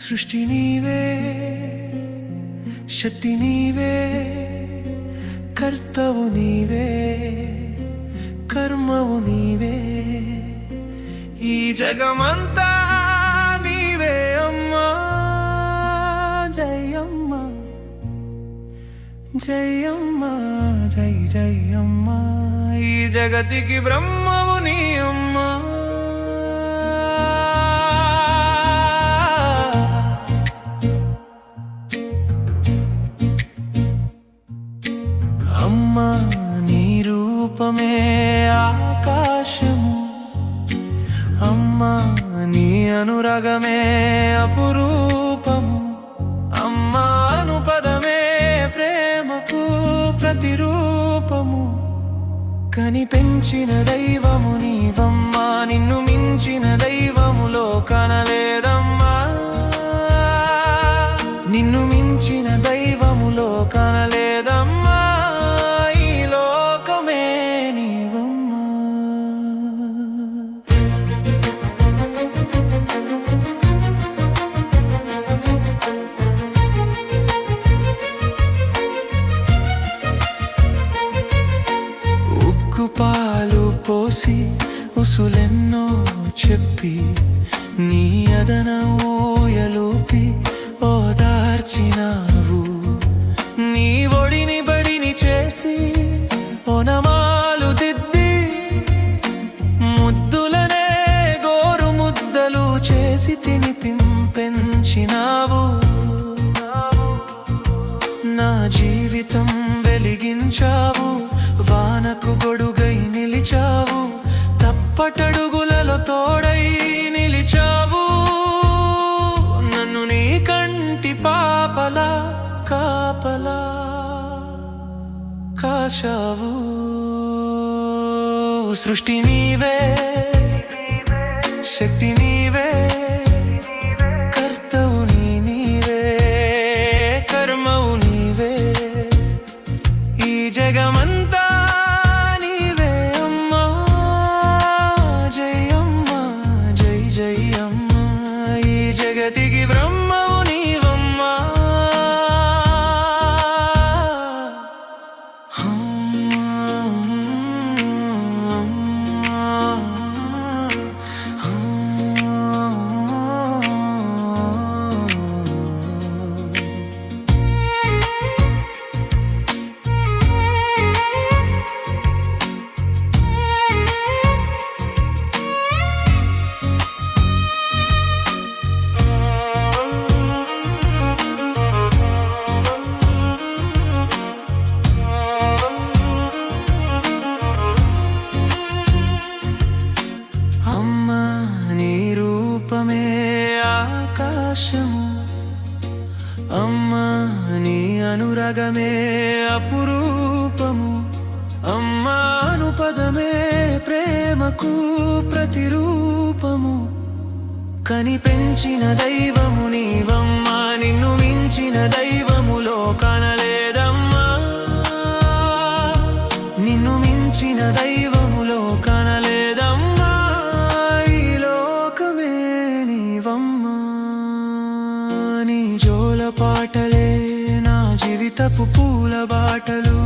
సృష్టి నీవే, శక్తి నీవే, కర్తవు నీవే, కర్మవు నీవే, ఈ జగమంతా నీవే అమ్మా. జయమ్మ జయమ్మ జై జయమ్మ, ఈ జగతికి బ్రహ్మవు నీ అమ్మా. అమ్మా నీ రూపమే ఆకాశము, అమ్మా నీ అనురాగమే అపురూపము, అమ్మా అనుపదమే ప్రేమకు ప్రతిరూపము. కని పెంచిన దైవము నీవమ్మా, నిన్ను మించిన దైవము లోకాన లేదమ్మా. నిన్ను మించిన దైవము లోకాన లేదమ్మా, ఈ లోకమే నీవమ్మా. ఉగ్గుపాలు పోసి ఉసులెన్నో చెప్పి, నీ అదన ఊయలూపి ఓదార్చినావు. నీ ఒడిని బడిని చేసి ఓనమాలు దిద్ది, ముద్దులనే గోరు ముద్దలు చేసి తినిపింపెంచినావు. నా జీవితం వెలిగించావు, వానకు గొడుగై నిలిచావు, తప్పటడుగులలో తోడై నిలిచావు. నన్ను నీ కంటి పాపలా కాపలా కాశావు. సృష్టి నీవే, శక్తి నీవే, కర్తవు నీవే, కర్మవు నీవే, ఈ జగమంతా నీవే అమ్మా. జయమ్మ జై జయమ్మ, ఈ జగతికి బ్రహ్మవు నీవమ్మా. రూపమే ఆకాశము, అమ్మా నీ అనురాగమే అపురూపము, అమ్మా అనుపదమే ప్రేమకు ప్రతిరూపము. కని పెంచిన దైవము నీవమ్మా, నిన్ను మించిన దైవము లోకాన లేదమ్మా. నిన్ను మించిన దైవము లోకాన లేదమ్మా, నీ జోల పాటలే నా జీవితపు పూల బాటలు.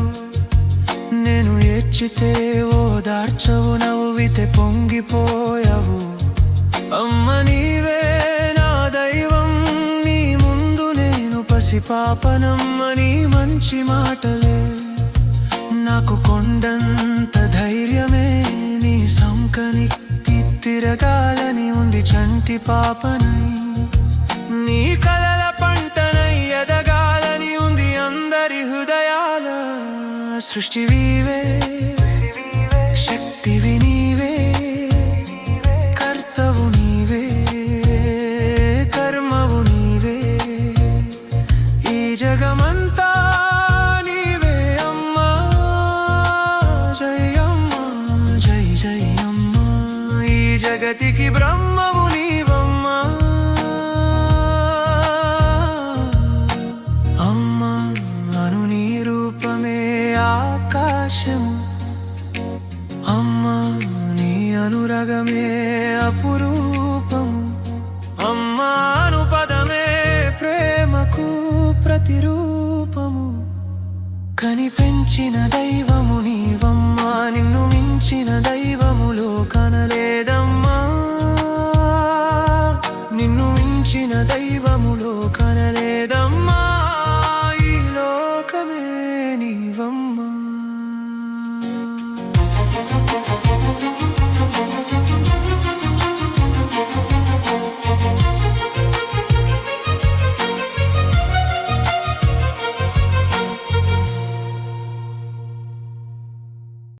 నేను ఏడ్చితే ఓదార్చవు, నవ్వితే పొంగిపోయావు. అమ్మ నీవే నా దైవం, నీ ముందు నేను పసిపాపనమ్మ. నీ మంచి మాటలే నాకు కొండంత ధైర్యమే, నీ సంకనికి తిరగాలని ఉంది చంటి పాపనై. నీ కలల పంటనై ఎదగాలని ఉంది అందరి హృదయాల. సృష్టివీవే, శక్తివి నీవే, కర్తవు నీవే, కర్మవు నీవే, ఈ జగమంతా నీవే అమ్మా. జయమ్మ జై జయమ్మ, ఈ జగతికి బ్రహ్మవు నీవమ్మా. ఆకాశము, అమ్మా నీ అనురాగమే అపురూపము, అమ్మా అనుపదమే ప్రతిరూపము. కనిపెంచిన దైవము నీవమ్మా, నిన్ను మించిన దైవములో కనలేదు.